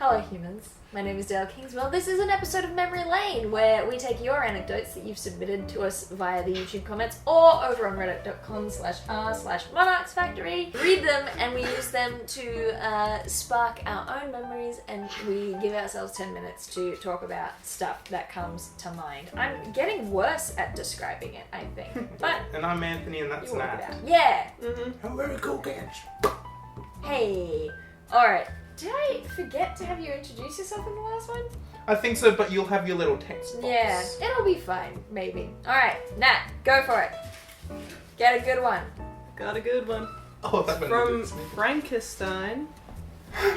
Hello humans, my name is Dale Kingswell. This is an episode of Memory Lane where we take your anecdotes that you've submitted to us via the YouTube comments or over on reddit.com/r/MonarchsFactory. Read them and we use them to spark our own memories, and we give ourselves 10 minutes to talk about stuff that comes to mind. I'm getting worse at describing it, I think. But and I'm Anthony and that's Nat. Yeah! I'm very cool kids. Hey! Alright. Did I forget to have you introduce yourself in the last one? I think so, but you'll have your little text box. Yeah, it'll be fine, maybe. Alright, Nat, go for it. Get a good one. Got a good one. Oh, that From Frankenstein.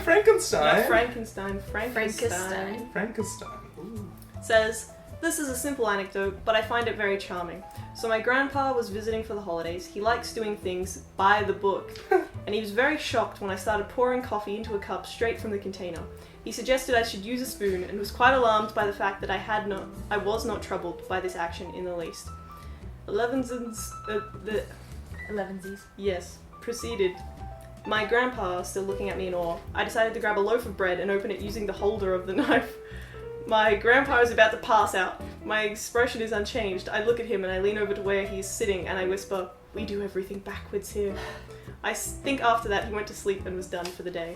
Frankenstein? Not Frankenstein. Frankenstein. Frankenstein. Ooh. Says, this is a simple anecdote, but I find it very charming. So my grandpa was visiting for the holidays. He likes doing things by the book. And he was very shocked when I started pouring coffee into a cup straight from the container. He suggested I should use a spoon and was quite alarmed by the fact that I was not troubled by this action in the least. Elevensies. Yes, proceeded. My grandpa still looking at me in awe. I decided to grab a loaf of bread and open it using the holder of the knife. My grandpa is about to pass out. My expression is unchanged. I look at him and I lean over to where he's sitting and I whisper, "We do everything backwards here." I think after that he went to sleep and was done for the day.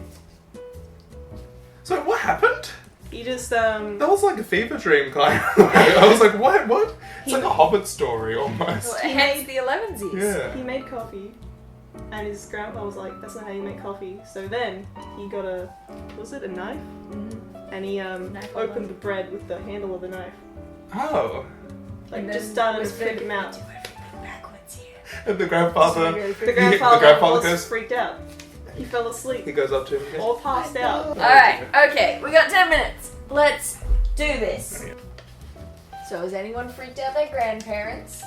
So what happened? He just, That was like a fever dream kind of. I was like, what? It's like a Hobbit story almost. Well, hence the Elevensies. Yeah. He made coffee and his grandpa was like, "That's not how you make coffee." So then he got a knife? Mm-hmm. And he opened the bread with the handle of the knife. Oh. Like, just started to freak him out. Backwards here. And the grandfather... The grandfather was goes... freaked out. He fell asleep. He goes up to him. Or passed out. Alright, okay, we got 10 minutes. Let's do this. So has anyone freaked out their grandparents?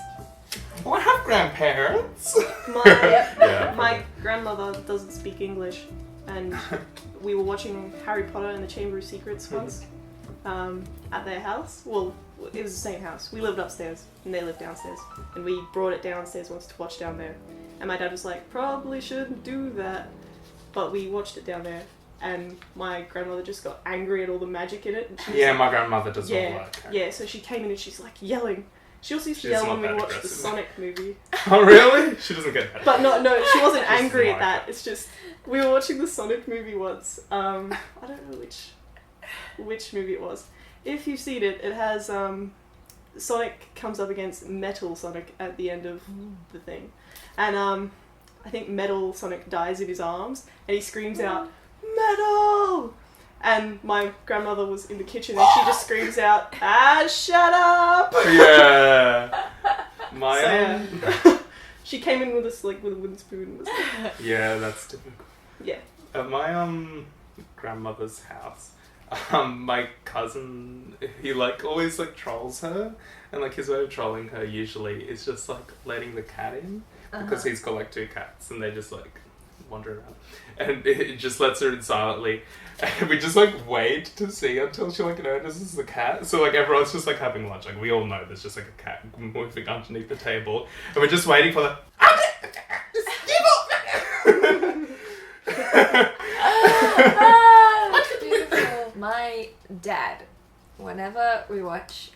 Well, I have grandparents. My grandmother doesn't speak English, and we were watching Harry Potter and the Chamber of Secrets once at their house. Well, it was the same house. We lived upstairs and they lived downstairs, and we brought it downstairs once to watch down there. And my dad was like, "Probably shouldn't do that," but we watched it down there. And my grandmother just got angry at all the magic in it. And she was like, my grandmother does all that. Yeah, so she came in and she's like yelling. She also used to yell when we watched the Sonic movie. Oh really? She doesn't get that. But no, she wasn't angry at that. It's just, we were watching the Sonic movie once. I don't know which movie it was. If you've seen it, it has, Sonic comes up against Metal Sonic at the end of the thing. And, I think Metal Sonic dies in his arms, and he screams out, "Metal!" And my grandmother was in the kitchen and she just screams out, "Shut up!" Yeah. She came in with a wooden spoon and was like, yeah, that's typical. Yeah. At my grandmother's house, my cousin, he always trolls her, and his way of trolling her usually is just letting the cat in, because he's got 2 cats and they just wander around, and it just lets her in silently, and we just wait to see until she notices the cat. So everyone's just having lunch, we all know there's just a cat moving underneath the table, and we're just waiting for the That's beautiful. My dad, whenever we watch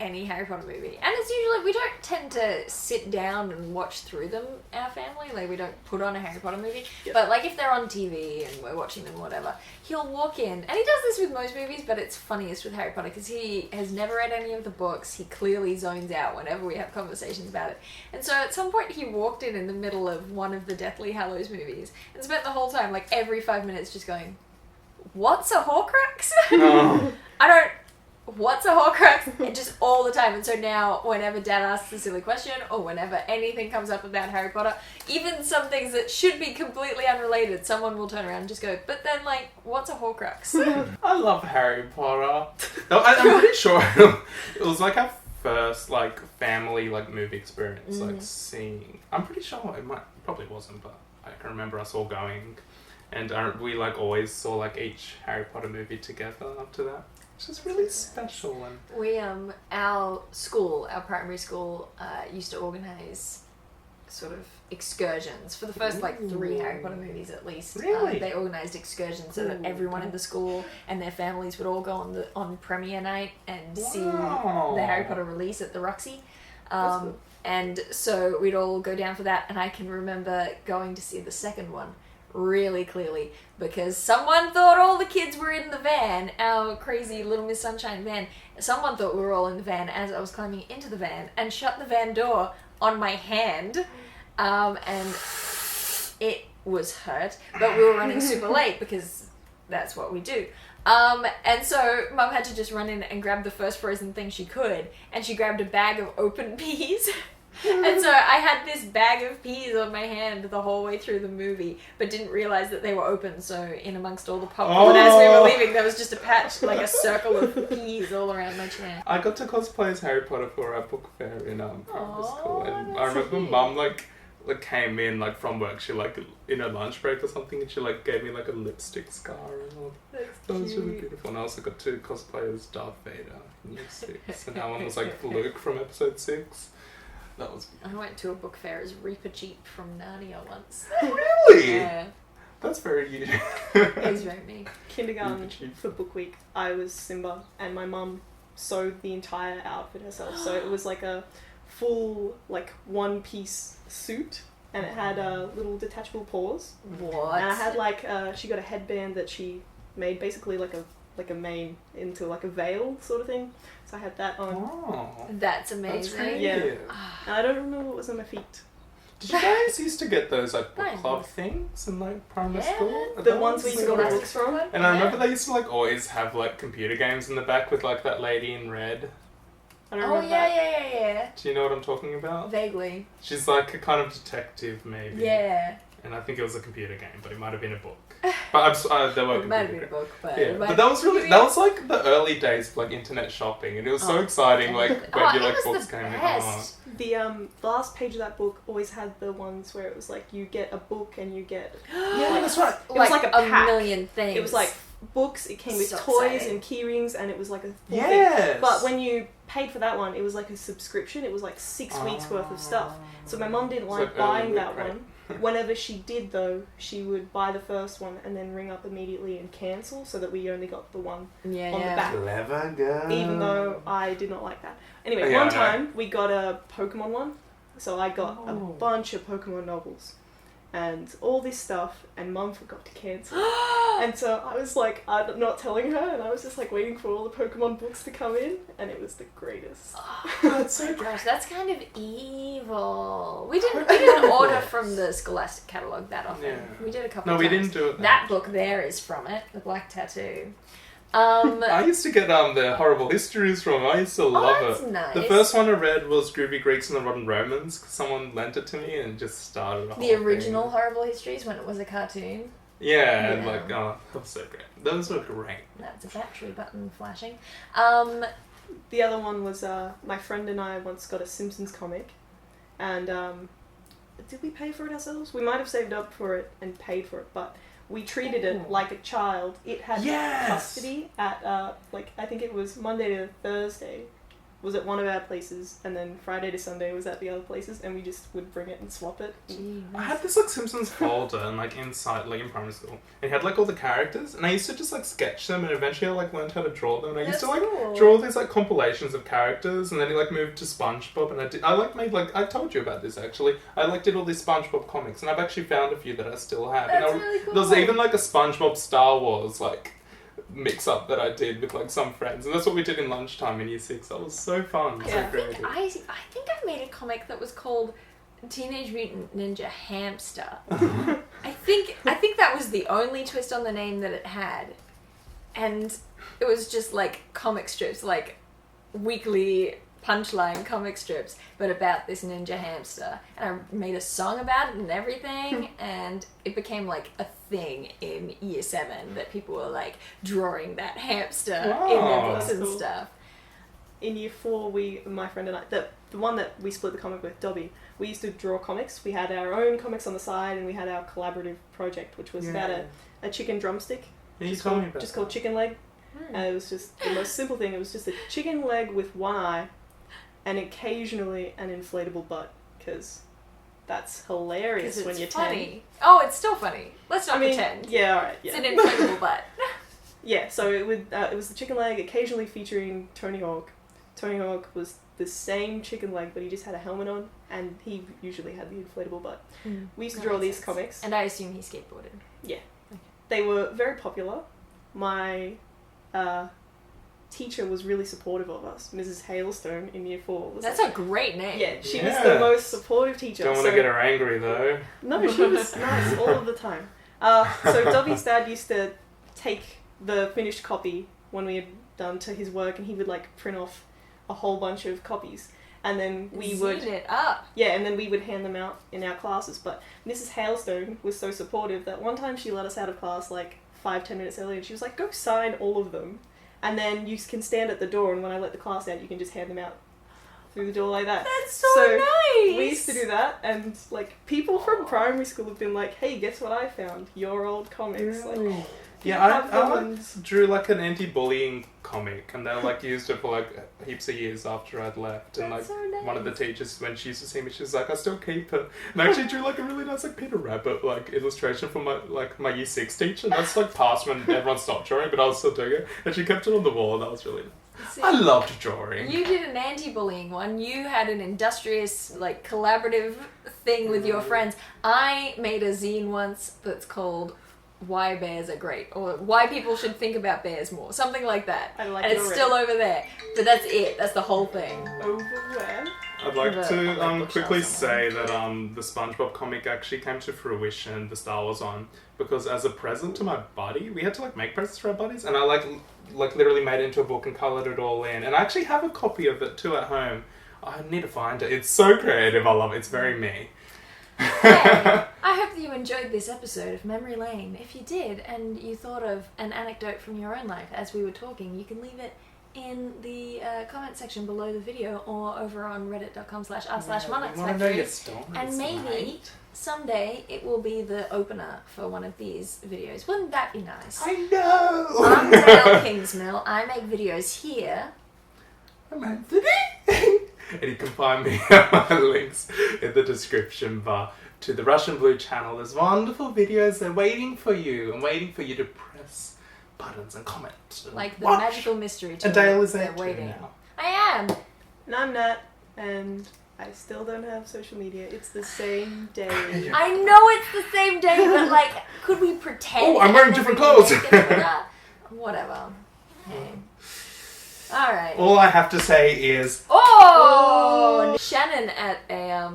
any Harry Potter movie, and it's usually, we don't tend to sit down and watch through them, our family, we don't put on a Harry Potter movie, but if they're on TV and we're watching them or whatever, he'll walk in, and he does this with most movies, but it's funniest with Harry Potter because he has never read any of the books. He clearly zones out whenever we have conversations about it, and so at some point he walked in the middle of one of the Deathly Hallows movies and spent the whole time, every 5 minutes, just going, "What's a Horcrux?" Oh. What's a Horcrux? And just all the time. And so now, whenever Dad asks a silly question, or whenever anything comes up about Harry Potter, even some things that should be completely unrelated, someone will turn around and just go, "But then, what's a Horcrux?" I love Harry Potter. No, I'm pretty sure it was our first family movie experience, seeing. I'm pretty sure probably wasn't, but I can remember us all going, and we always saw each Harry Potter movie together after that. It's just really special. And We, our primary school, used to organise sort of excursions for the first like 3 Harry Potter movies at least. Really? They organised excursions so that everyone in the school and their families would all go on premiere night and see the Harry Potter release at the Roxy. Cool. And so we'd all go down for that, and I can remember going to see the second one really clearly because someone thought all the kids were in the van, our crazy Little Miss Sunshine van. Someone thought we were all in the van as I was climbing into the van and shut the van door on my hand, and it was hurt, but we were running super late because that's what we do. And so Mum had to just run in and grab the first frozen thing she could, and she grabbed a bag of open peas. And so I had this bag of peas on my hand the whole way through the movie, but didn't realise that they were open, so in amongst all the popcorn as we were leaving, there was just a patch, like a circle of peas all around my chair. I got to cosplay as Harry Potter for our book fair in primary school, and I that's remember cute. Mum like came in like from work. She like in her lunch break or something, and she like gave me like a lipstick scar and all. That was really beautiful. And I also got to cosplay as Darth Vader in year 6, and that one was like Luke from episode 6. That was beautiful. I went to a book fair as Reaper Cheap from Narnia once. Really? Yeah, That's very you. it was very me. Kindergarten for book week, I was Simba, and my mum sewed the entire outfit herself. So it was like a full like one-piece suit, and it had little detachable paws. What? And I had like she got a headband that she made basically like a mane into like a veil sort of thing. So I had that on. Oh, That's that's amazing. great. Yeah. And I don't remember what was on my feet. Did you guys used to get those like book Nice. club things in like primary Yeah. school? The That ones we was used to so order great. books from. And I remember they used to like always have like computer games in the back with like that lady in red. I don't Oh remember yeah, that. yeah. Do you know what I'm talking about? Vaguely. She's like a kind of detective maybe. Yeah. And I think it was a computer game, but it might have been a book. But there were It might have computer been a games. book, but Yeah, it might but that was be- really, that was like the early days of like internet shopping, and it was so Oh, exciting like when Oh, your it like was books the came in. best. The last page of that book always had the ones where it was like you get a book and you get Yeah, that's right. It was like a pack. million things. it was like books, it came with So toys exciting. and key rings, and it was like a full thing. Yes. But when you paid for that one, it was like a subscription. It was like 6 weeks worth of stuff. So my mum didn't It's like like buying early that week, right? one. Whenever she did though, she would buy the first one and then ring up immediately and cancel, so that we only got the one yeah, on the yeah. back. Clever girl. Even though I did not like that. Anyway, Yeah, one I know. time we got a Pokemon one, so I got a Oh. bunch of Pokemon novels and all this stuff, and Mum forgot to cancel. And so I was like, I'm not telling her, and I was just like waiting for all the Pokemon books to come in, and it was the greatest. That's so Gosh, that's kind of evil. We didn't order from the Scholastic catalogue that often. Yeah. We did a couple. No, of we times. didn't do it. That book there is from it, The Black Tattoo. I used to get the horrible histories from. I used to love that's it. nice. The first one I read was Groovy Greeks and the Rotten Romans, because someone lent it to me and just started a whole The original thing. Horrible Histories when it was a cartoon. Yeah, and Yeah. like that was so great. Those were great. That's a battery button flashing. The other one was my friend and I once got a Simpsons comic, and did we pay for it ourselves? We might have saved up for it and paid for it, but we treated it like a child. It had Yes! custody at like I think it was Monday to Thursday was at one of our places, and then Friday to Sunday was at the other places, and we just would bring it and swap it. I had this like Simpsons folder and like inside like in primary school. It had like all the characters, and I used to just like sketch them, and eventually I like learned how to draw them. And I used That's to like cool. draw all these like compilations of characters, and then it like moved to SpongeBob, and I like made like I told you about this actually. I like did all these SpongeBob comics, and I've actually found a few that I still have. That's and really cool. There was even like a SpongeBob Star Wars like mix up that I did with like some friends, and that's what we did in lunchtime in year 6. That was so fun, Yeah. so I creative. think I made a comic that was called Teenage Mutant Ninja Hamster. I think that was the only twist on the name that it had, and it was just like comic strips, like weekly punchline comic strips, but about this ninja hamster. And I made a song about it and everything, and it became like a thing in year 7 that people were like drawing that hamster in their Wow. books and That's cool. stuff. In year 4, my friend and I, the one that we split the comic with, Dobby, we used to draw comics. We had our own comics on the side, and we had our collaborative project, which was about a chicken drumstick, Yeah, you told me about just called Chicken Leg. And it was just the most simple thing. It was just a chicken leg with one eye, and occasionally an inflatable butt, because that's hilarious when you're 10. funny. Oh, it's still funny. Let's not pretend. Yeah, alright, yeah. It's an inflatable butt. Yeah, so it was the chicken leg, occasionally featuring Tony Hawk. Tony Hawk was the same chicken leg, but he just had a helmet on, and he usually had the inflatable butt. We used to draw these comics. And I assume he skateboarded. Yeah. Okay. They were very popular. My teacher was really supportive of us. Mrs. Hailstone in year 4. That's a great name. Yeah, she was the most supportive teacher. Don't want to get her angry though. No, she was nice all of the time. So Dobby's dad used to take the finished copy when we had done to his work, and he would like print off a whole bunch of copies, and then we would it up. Yeah, and then we would hand them out in our classes. But Mrs. Hailstone was so supportive that one time she let us out of class like 5-10 minutes early, and she was like, "Go sign all of them, and then you can stand at the door, and when I let the class out, you can just hand them out through the door like that." That's so nice. We used to do that, and like people from primary school have been like, "Hey, guess what I found? Your old comics." Really? Like, Yeah, I drew like an anti-bullying comic, and they like used it for like heaps of years after I'd left. And like so nice. one of the teachers, when she used to see me, she was like, "I still keep it." And I actually drew like a really nice like Peter Rabbit like illustration from my year 6 teacher. And that's like past when everyone stopped drawing, but I was still doing it. And she kept it on the wall, and that was really nice. See, I loved drawing. You did an anti-bullying one. You had an industrious, like, collaborative thing with your friends. I made a zine once that's called Why Bears Are Great, or Why People Should Think About Bears More, something like that. I like and it it's already. still over there. But that's it. That's the whole thing. Over where? I'd like to bookshelf quickly somewhere. say that the SpongeBob comic actually came to fruition, the Star Wars one, because as a present to my buddy, we had to like make presents for our buddies, and I like literally made it into a book and coloured it all in, and I actually have a copy of it too at home. I need to find it. It's so creative. I love it. It's very me. Hey, I hope that you enjoyed this episode of Memory Lane. If you did, and you thought of an anecdote from your own life as we were talking, you can leave it in the comment section below the video, or over on reddit.com/MonarchsFactory. And maybe someday it will be the opener for one of these videos. Wouldn't that be nice? I know! I'm Dale Kingsmill. I make videos here. I'm Anthony. And you can find me at my links in the description bar to the Russian Blue channel. There's wonderful videos there waiting for you, and waiting for you to press buttons and comment. And Like the watch. magical mystery tour. And Dale is They're there too waiting. now. I am. And I'm Nat, and I still don't have social media. It's the same day. I know it's the same day, but like, could we pretend? Oh, I'm wearing and then different we clothes. make it better? Whatever. Hey. All right. All I have to say is, Oh! Shannon at a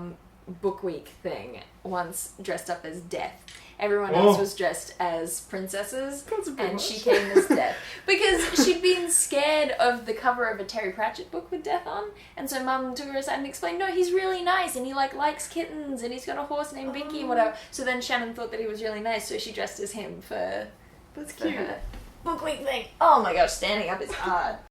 book week thing once dressed up as Death. Everyone else was dressed as princesses, That's a bit and much. she came as Death. Because she'd been scared of the cover of a Terry Pratchett book with Death on, and so Mum took her aside and explained, no, he's really nice, and he like likes kittens, and he's got a horse named Binky and whatever. So then Shannon thought that he was really nice, so she dressed as him for That's for cute. her book week thing. Oh my gosh, standing up is hard.